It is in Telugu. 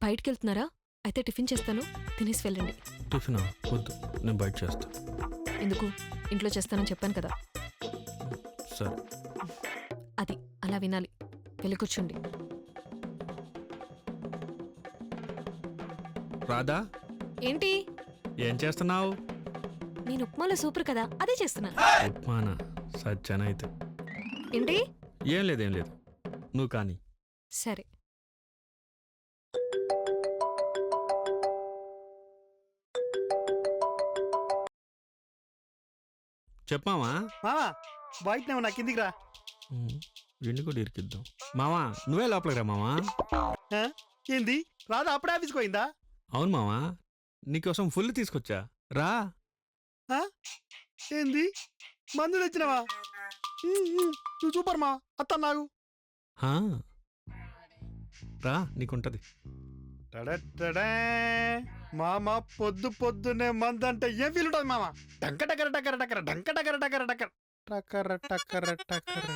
బయటికెళ్తున్నారా? అయితే టిఫిన్ చేస్తాను, తినేసి వెళ్ళండి. టిఫినా? వద్దు, నేను బయట చేస్తా. ఎందుకు? ఇంట్లో చేస్తానని చెప్పాను కదా. సరే. అది అలా వినాలి. వెళ్ళి కూర్చోండి. రాధా, ఏంటి? ఏం చేస్తున్నావు? నేను ఉప్మాలో సూపర్ కదా, అదే చేస్తున్నా. ఉప్మానా? సజ్జన అయితే. ఏంటి? ఏం లేదు, నువ్వు కానీ. సరే. చెప్పావా? మామా బయటనే ఉన్నా, కిందికి రా. వీడిని కూడా ఇరికిద్దాం. మావా, నువ్వే లోపలికి రా మావా. ఆ? ఏంది రాదా అప్పుడే ఆఫీస్కి పోయిందా? అవును మావా, నీకోసం ఫుల్ తీసుకొచ్చా, రా. ఆ? ఏంది మందు తెచ్చినావా? నువ్వు సూపర్ మా అత్త నాకు. హా, రా, నీకుంటది. టడటడే. మామ పొద్దు పొద్దునే మందు అంటే ఏం ఫీల్ ఉంటుంది మామ? టంక టకర టకర టకర టంక టకర టకర టకర టకర టకర టకర.